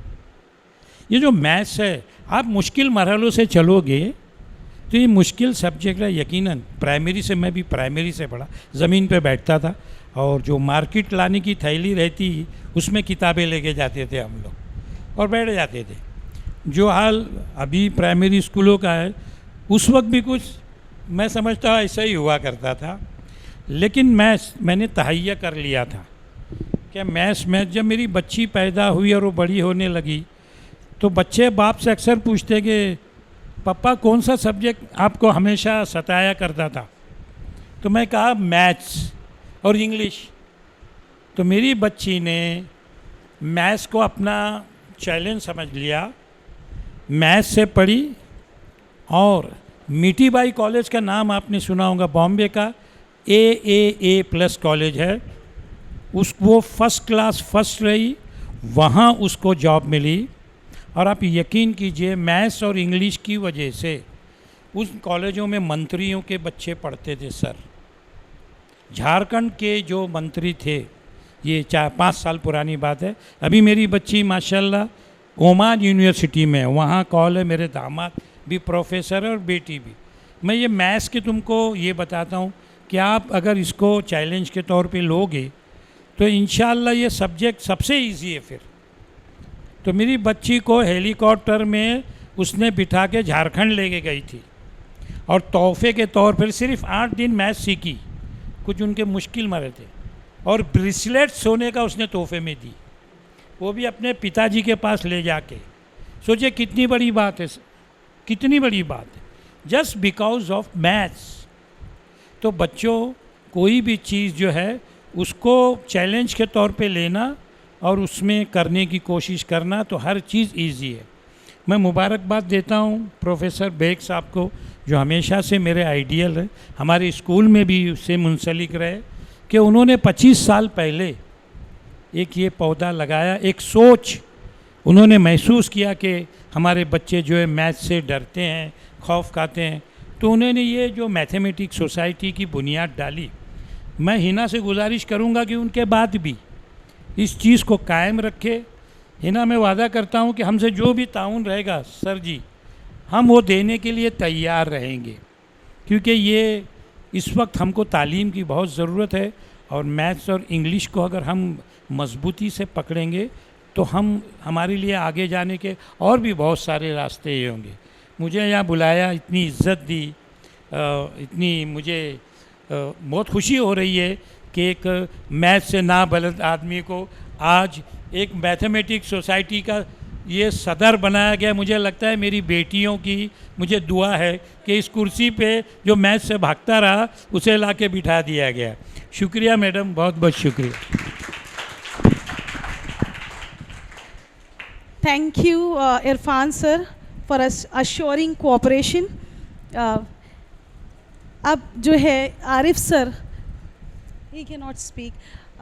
ये जो मैथ्स है, आप मुश्किल मरहलों से चलोगे तो ये मुश्किल सब्जेक्ट है। यकीनन प्राइमरी से, मैं भी प्राइमरी से पढ़ा, ज़मीन पे बैठता था और जो मार्केट लाने की थैली रहती उसमें किताबें लेके जाते थे हम लोग और बैठ जाते थे। जो हाल अभी प्राइमरी स्कूलों का है, उस वक्त भी कुछ मैं समझता हूँ ऐसा ही हुआ करता था। लेकिन मैंने तहैया कर लिया था कि मैथ्स में जब मेरी बच्ची पैदा हुई और वो बड़ी होने लगी तो बच्चे बाप से अक्सर पूछते कि पापा कौन सा सब्जेक्ट आपको हमेशा सताया करता था। तो मैं कहा मैथ्स और इंग्लिश। तो मेरी बच्ची ने मैथ्स को अपना चैलेंज समझ लिया, मैथ्स से पढ़ी और मीठीबाई कॉलेज का नाम आपने सुना होगा, बॉम्बे का AAA+ कॉलेज है, वो फर्स्ट क्लास फर्स्ट रही, वहाँ उसको जॉब मिली। और आप यकीन कीजिए, मैथ्स और इंग्लिश की वजह से उस कॉलेजों में मंत्रियों के बच्चे पढ़ते थे सर। झारखंड के जो मंत्री थे, ये 4-5 साल पुरानी बात है, अभी मेरी बच्ची माशाल्लाह ओमान यूनिवर्सिटी में, वहाँ कॉल है, मेरे दामाद भी प्रोफेसर है और बेटी भी। मैं ये मैथ्स के तुमको ये बताता हूँ कि आप अगर इसको चैलेंज के तौर पे लोगे तो इंशाल्लाह ये सब्जेक्ट सबसे इजी है फिर। तो मेरी बच्ची को हेलीकॉप्टर में उसने बिठा के झारखंड लेके गई थी और तोहफे के तौर पर सिर्फ 8 दिन मैथ्स सीखी, कुछ उनके मुश्किल मरे थे, और ब्रेसलेट सोने का उसने तोहफे में दी, वो भी अपने पिताजी के पास ले जाके। सोचिए कितनी बड़ी बात है, कितनी बड़ी बात है, जस्ट बिकॉज ऑफ मैथ्स। तो बच्चों, कोई भी चीज़ जो है उसको चैलेंज के तौर पे लेना और उसमें करने की कोशिश करना, तो हर चीज़ इजी है। मैं मुबारकबाद देता हूँ प्रोफेसर बेग साहब को, जो हमेशा से मेरे आइडियल है, हमारे स्कूल में भी उससे मुंसलिक रहे, कि उन्होंने 25 साल पहले एक ये पौधा लगाया, एक सोच उन्होंने महसूस किया कि हमारे बच्चे जो है मैथ से डरते हैं, खौफ खाते हैं, तो उन्होंने ये जो मैथमेटिक्स सोसाइटी की बुनियाद डाली। मैं हिना से गुजारिश करूँगा कि उनके बाद भी इस चीज़ को कायम रखे। हिना, मैं वादा करता हूँ कि हमसे जो भी ताउन रहेगा सर जी, हम वो देने के लिए तैयार रहेंगे, क्योंकि ये इस वक्त हमको तालीम की बहुत ज़रूरत है। और मैथ्स और इंग्लिश को अगर हम मजबूती से पकड़ेंगे तो हमारे लिए आगे जाने के और भी बहुत सारे रास्ते ये होंगे। मुझे यहाँ बुलाया, इतनी इज्जत दी, इतनी मुझे बहुत खुशी हो रही है कि एक मैथ से नाबलद आदमी को आज एक मैथमेटिक्स सोसाइटी का ये सदर बनाया गया। मुझे लगता है मेरी बेटियों की मुझे दुआ है कि इस कुर्सी पे जो मैथ से भागता रहा उसे ला के बिठा दिया गया। शुक्रिया मैडम, बहुत बहुत शुक्रिया। Thank you, Irfan sir, for assuring cooperation. अब जो है Arif sir, he cannot speak.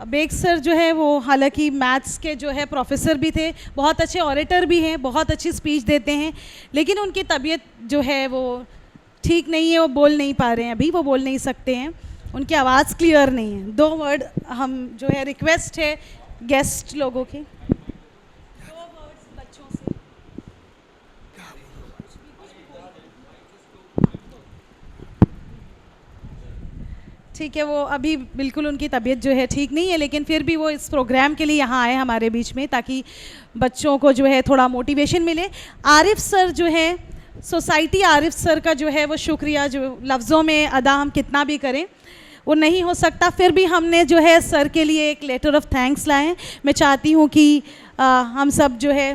Baig sir जो है वो हालांकि मैथ्स के जो है प्रोफेसर भी थे, बहुत अच्छे ऑरेटर भी हैं, बहुत अच्छी स्पीच देते हैं, लेकिन उनकी तबीयत जो है वो ठीक नहीं है, वो बोल नहीं पा रहे हैं, अभी वो बोल नहीं सकते हैं, उनकी आवाज़ क्लियर नहीं है। 2 वर्ड हम जो है रिक्वेस्ट है गेस्ट लोगों की, ठीक है। वो अभी बिल्कुल उनकी तबीयत जो है ठीक नहीं है, लेकिन फिर भी वो इस प्रोग्राम के लिए यहाँ आए हमारे बीच में, ताकि बच्चों को जो है थोड़ा मोटिवेशन मिले। आरिफ सर जो है, सोसाइटी आरिफ सर का जो है वो शुक्रिया जो लफ्ज़ों में अदा हम कितना भी करें वो नहीं हो सकता। फिर भी हमने जो है सर के लिए एक लेटर ऑफ थैंक्स लाए हैं। मैं चाहती हूँ कि हम सब जो है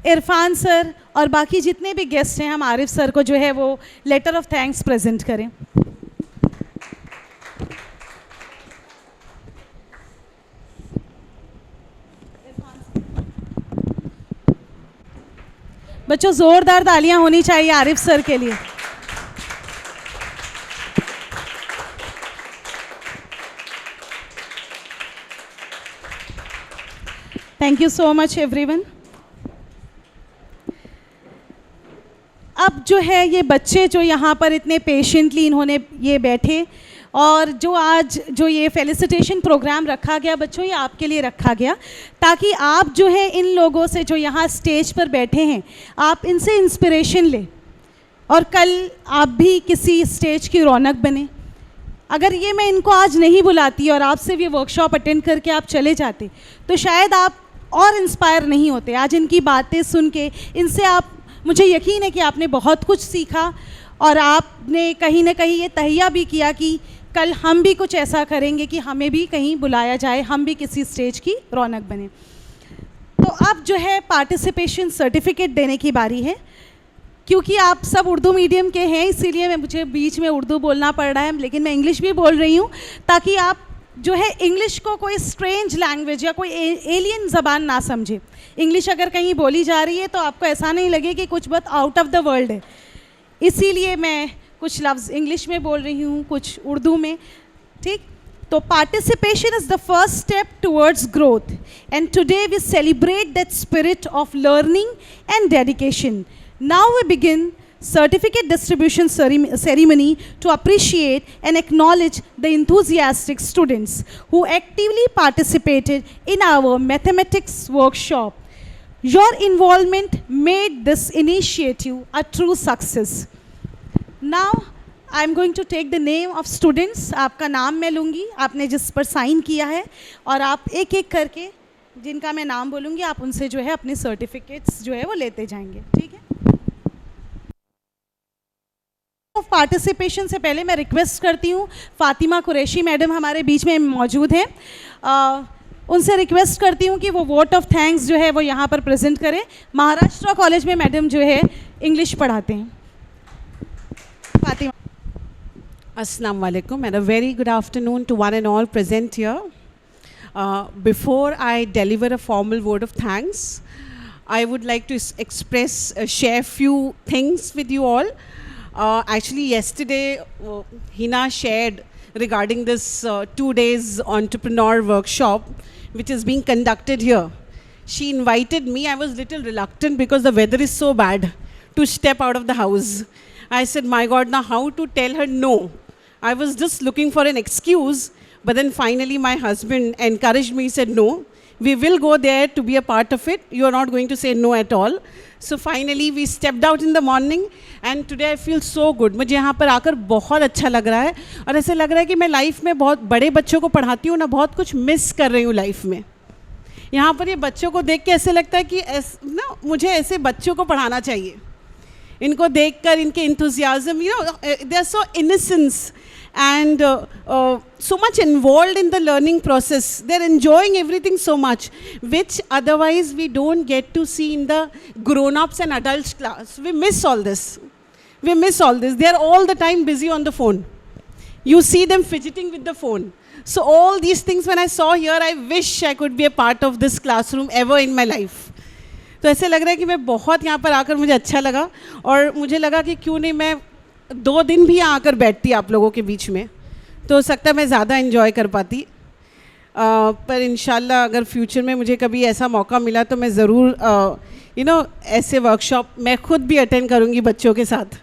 इरफान सर और बाकी जितने भी गेस्ट हैं, हम आरिफ सर को जो है वो लेटर ऑफ थैंक्स प्रेजेंट करें। बच्चों ज़ोरदार तालियां होनी चाहिए आरिफ सर के लिए। Thank you so much everyone. अब जो है ये बच्चे जो यहाँ पर इतने पेशेंटली इन्होंने ये बैठे, और जो आज जो ये फेलिसिटेशन प्रोग्राम रखा गया बच्चों, ये आपके लिए रखा गया ताकि आप जो है इन लोगों से जो यहाँ स्टेज पर बैठे हैं आप इनसे इंस्पिरेशन लें और कल आप भी किसी स्टेज की रौनक बने। अगर ये मैं इनको आज नहीं बुलाती और आप सिर्फ ये वर्कशॉप अटेंड करके आप चले जाते तो शायद आप और इंस्पायर नहीं होते। आज इनकी बातें सुन के इनसे आप, मुझे यकीन है कि आपने बहुत कुछ सीखा और आपने कहीं ना कहीं ये तहिया भी किया कि कल हम भी कुछ ऐसा करेंगे कि हमें भी कहीं बुलाया जाए, हम भी किसी स्टेज की रौनक बने। तो अब जो है पार्टिसिपेशन सर्टिफिकेट देने की बारी है। क्योंकि आप सब उर्दू मीडियम के हैं इसीलिए मुझे बीच में उर्दू बोलना पड़ रहा है, लेकिन मैं इंग्लिश भी बोल रही हूँ ताकि आप जो है इंग्लिश को कोई स्ट्रेंज लैंग्वेज या कोई एलियन ज़बान ना समझे। इंग्लिश अगर कहीं बोली जा रही है तो आपको ऐसा नहीं लगे कि कुछ बहुत आउट ऑफ द वर्ल्ड है। इसीलिए मैं कुछ लफ्ज़ इंग्लिश में बोल रही हूँ, कुछ उर्दू में, ठीक। तो participation is the first step towards growth and today we celebrate that spirit of learning and dedication. Now we begin certificate distribution ceremony to appreciate and acknowledge the enthusiastic students who actively participated in our mathematics workshop. Your involvement made this initiative a true success. Now I am going to take the name of students. आपका नाम मैं लूँगी, आपने जिस पर साइन किया है, और आप एक एक करके जिनका मैं नाम बोलूँगी आप उनसे जो है अपने सर्टिफिकेट्स जो है वो लेते जाएंगे, ठीक है। पार्टिसिपेशन से पहले मैं रिक्वेस्ट करती हूँ, फातिमा कुरैशी मैडम हमारे बीच में मौजूद हैं, उनसे रिक्वेस्ट करती हूँ कि वो वोट ऑफ थैंक्स जो है वो यहाँ पर प्रेजेंट करें। महाराष्ट्र कॉलेज में मैडम जो है इंग्लिश पढ़ाते हैं। Fatima. Assalamu alaikum and a very good afternoon to one and all present here. Before I deliver a formal word of thanks, I would like to share few things with you all. Actually, yesterday, Hina shared regarding this 2 days entrepreneur workshop, which is being conducted here. She invited me. I was a little reluctant because the weather is so bad to step out of the house. I said, my God, now how to tell her no? I was just looking for an excuse, but then finally my husband encouraged me, said, no, we will go there to be a part of it. You are not going to say no at all. So finally we stepped out in the morning and today I feel so good. मुझे यहाँ पर आकर बहुत अच्छा लग रहा है और ऐसे लग रहा है कि मैं लाइफ में बहुत बड़े बच्चों को पढ़ाती हूँ ना, बहुत कुछ मिस कर रही हूँ लाइफ में। यहाँ पर ये बच्चों को देख के ऐसे लगता है कि ना मुझे ऐसे बच्चों को पढ़ाना चाहिए। इनको देखकर इनके enthusiasm, you know, they are so innocent and so much involved in the learning process. They're enjoying everything so much, which otherwise we don't get to see in the grown-ups and adults class. We miss all this. We miss all this. They're all the time busy on the phone. You see them fidgeting with the phone. So all these things when I saw here, I wish I could be a part of this classroom ever in my life. तो ऐसे लग रहा है कि मैं बहुत यहाँ पर आकर मुझे अच्छा लगा और मुझे लगा कि क्यों नहीं मैं 2 दिन भी यहाँ आकर बैठती आप लोगों के बीच में, तो हो सकता है मैं ज़्यादा एंजॉय कर पाती। पर इंशाल्लाह अगर फ्यूचर में मुझे कभी ऐसा मौका मिला तो मैं ज़रूर ऐसे वर्कशॉप मैं खुद भी अटेंड करूँगी बच्चों के साथ।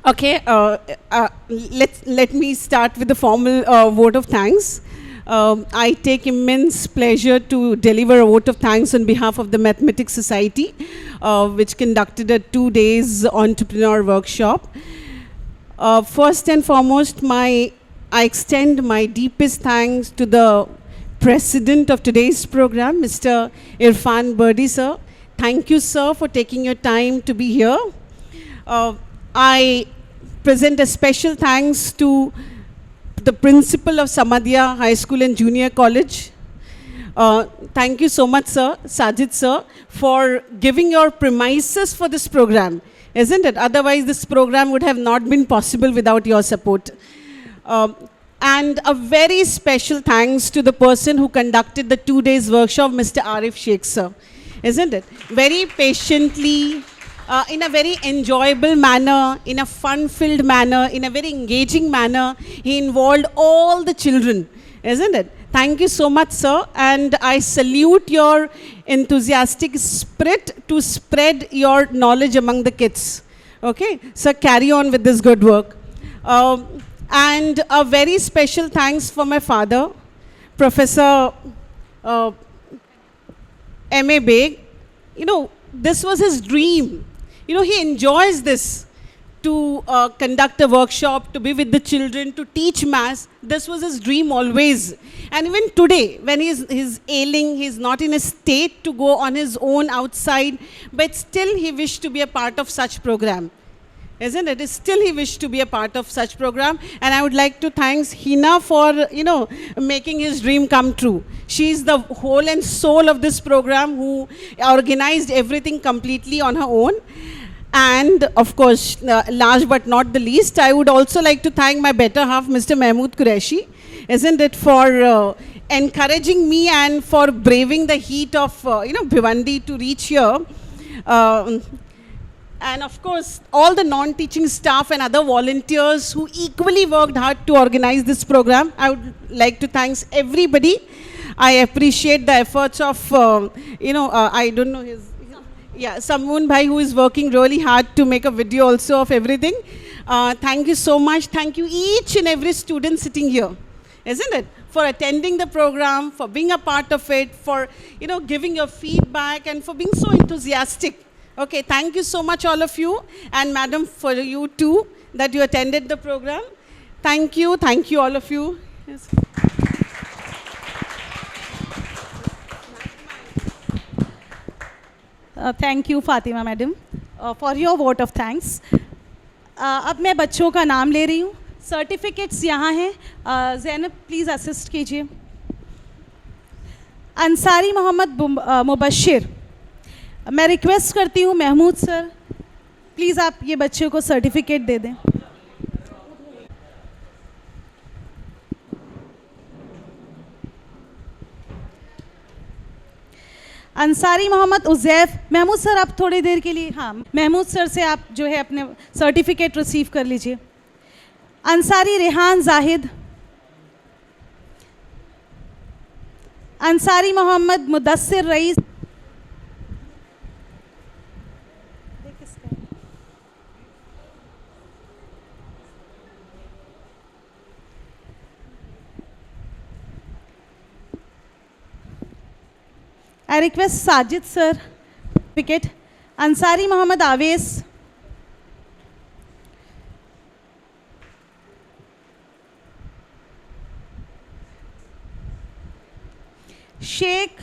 Okay, let me start with the formal vote of thanks. I take immense pleasure to deliver a vote of thanks on behalf of the Mathematics Society, which conducted a 2 days entrepreneur workshop. First and foremost, I extend my deepest thanks to the president of today's program, Mr. Irfan Birdi sir. Thank you, sir, for taking your time to be here. I present a special thanks to the principal of Samadhiya High School and Junior College. Thank you so much, sir, Sajid sir, for giving your premises for this program, isn't it? Otherwise, this program would have not been possible without your support. And a very special thanks to the person who conducted the 2 days workshop, Mr. Arif Sheikh sir. isn't it? Very patiently, in a very enjoyable manner, in a fun-filled manner, in a very engaging manner. He involved all the children, isn't it? Thank you so much, sir. And I salute your enthusiastic spirit to spread your knowledge among the kids. Okay? So carry on with this good work. And a very special thanks for my father, Professor M.A. Beg. You know, this was his dream. You know, he enjoys this, to conduct a workshop, to be with the children, to teach maths. This was his dream always. And even today, when he's ailing, he's not in a state to go on his own outside, but still he wished to be a part of such program. Isn't it? Still he wished to be a part of such program. And I would like to thank Hina for, you know, making his dream come true. She is the whole and soul of this program, who organized everything completely on her own. And of course, last but not the least, I would also like to thank my better half, Mr. Mahmood Qureshi, isn't it, for encouraging me and for braving the heat of, Bhiwandi to reach here. And of course, all the non-teaching staff and other volunteers who equally worked hard to organize this program. I would like to thank everybody. I appreciate the efforts of, I don't know his, yeah, Samoon Bhai, who is working really hard to make a video also of everything. Thank you so much. Thank you each and every student sitting here, isn't it? For attending the program, for being a part of it, for, giving your feedback, and for being so enthusiastic. Okay, thank you so much, all of you, and madam, for you too, that you attended the program. Thank you, all of you. Yes. Thank you Fatima madam for your vote of thanks. अब मैं बच्चों का नाम ले रही हूँ. सर्टिफिकेट्स यहाँ हैं. ज़ैनब प्लीज़ असिस्ट कीजिए. अंसारी मोहम्मद मुबशिर. मैं रिक्वेस्ट करती हूँ महमूद सर, प्लीज़ आप ये बच्चे को सर्टिफिकेट दे दें. अंसारी मोहम्मद उज़ैफ. महमूद सर आप थोड़ी देर के लिए, हाँ, महमूद सर से आप जो है अपने सर्टिफिकेट रिसीव कर लीजिए. Ansari Rehan Zahid. Ansari Mohammad Mudassir rice. I request Sajid sir, certificate. Ansari Mohammed Aves. Sheikh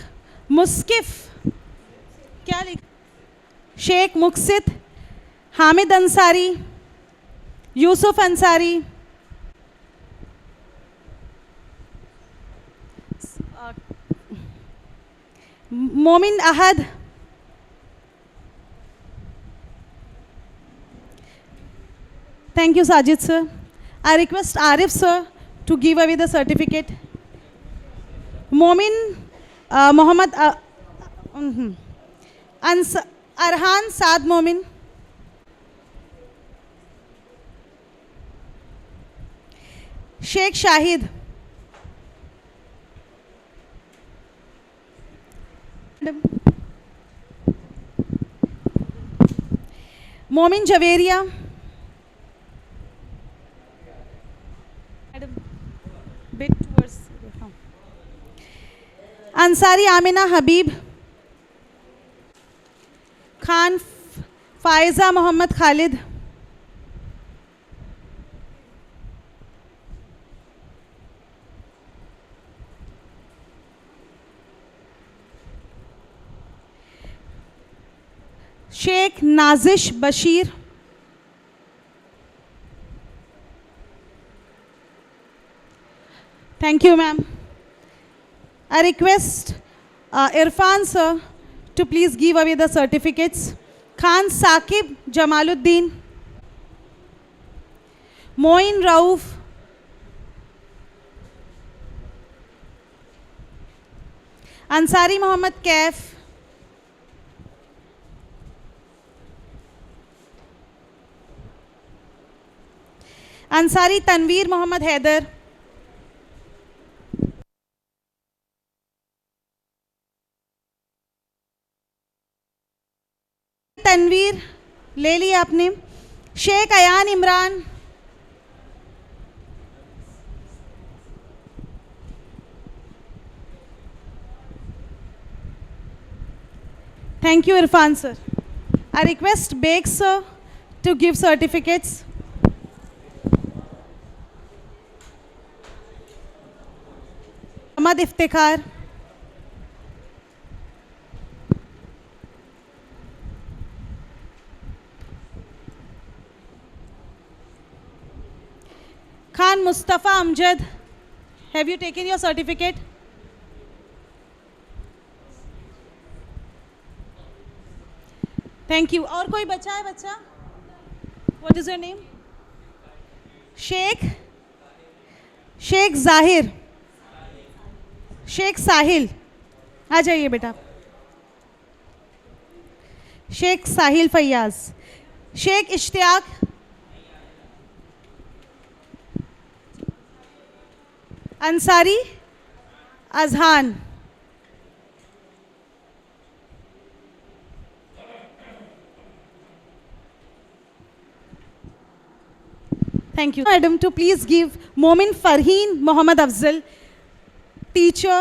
Muskif. क्या लिख? Sheikh Muqsit. Hamid Ansari. Yusuf Ansari. Momin Ahad. Thank you, Sajid sir. I request Arif sir to give away the certificate. Momin Mohammed Arhan Saad Momin. Sheikh Shahid. Momin Javeria. Bit towards. Ansari Amina Habib. Khan Faiza Mohammed Khalid. Sheikh Nazish Bashir. Thank you, ma'am. I request Irfan sir to please give away the certificates. Khan Saqib Jamaluddin. Moin Rauf. Ansari Mohammed Kaif. Ansari Tanveer Mohammad Haider, Tanveer ले लिया आपने। Sheikh Ayan Imran, thank you Irfan sir. I request Baig sir to give certificates. Ahmad Iftikhar, Khan Mustafa Amjad, have you taken your certificate? Thank you. और कोई बचा है बच्चा? What is your name? Sheikh Zahir, Sheikh साहिल, आ जाइए बेटा। Shaikh Sahil Faiyaz, Shaikh Ishtiyaq, Ansari Azhan, thank you madam to please give Momin Farheen Mohammad Afzal, teacher,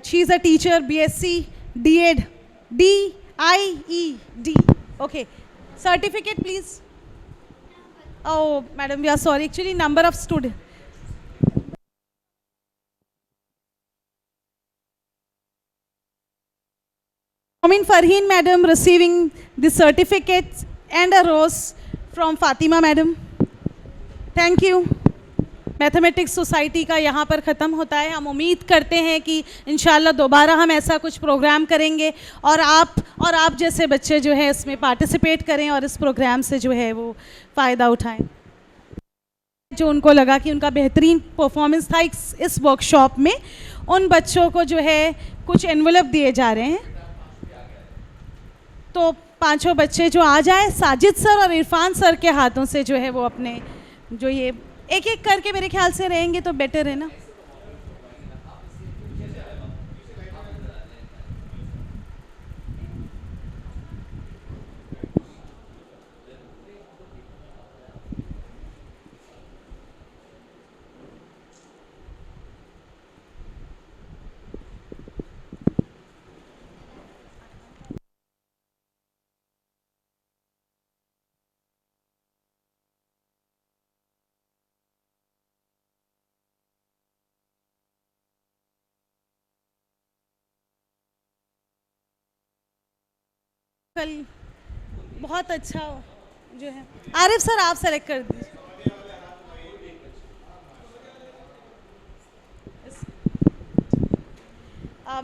she is a teacher, BSc DED, DIED, okay, certificate please. Oh madam, we are sorry, actually number of students. Momin Farheen madam receiving the certificate and a rose from Fatima madam. Thank you. Mathematics society का यहाँ पर ख़त्म होता है। हम उम्मीद करते हैं कि इंशाल्लाह दोबारा हम ऐसा कुछ प्रोग्राम करेंगे और आप जैसे बच्चे जो है इसमें पार्टिसिपेट करें और इस प्रोग्राम से जो है वो फ़ायदा उठाएं। जो उनको लगा कि उनका बेहतरीन परफॉर्मेंस था इस वर्कशॉप में, उन बच्चों को जो है कुछ एनवलप दिए जा रहे हैं। तो पांचों बच्चे जो आ जाए, साजिद सर और इरफान सर के हाथों से जो है वो अपने जो ये एक एक करके मेरे ख्याल से रहेंगे तो बेटर है ना। कल बहुत अच्छा जो है, आरिफ सर आप सेलेक्ट कर दीजिए।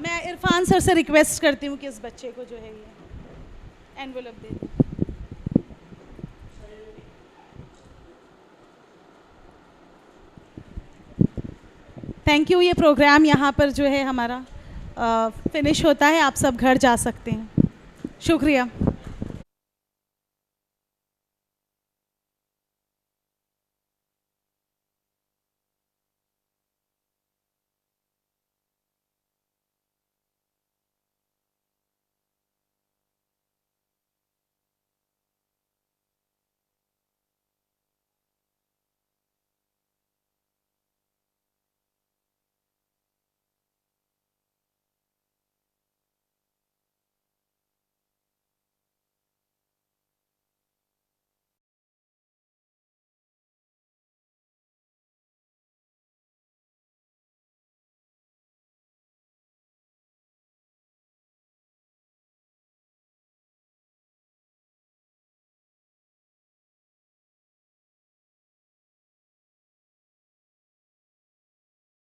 मैं इरफान सर से रिक्वेस्ट करती हूँ कि इस बच्चे को जो है ये एनवेलप दे दें। Thank you. ये प्रोग्राम यहाँ पर जो है हमारा फिनिश होता है। आप सब घर जा सकते हैं। शुक्रिया।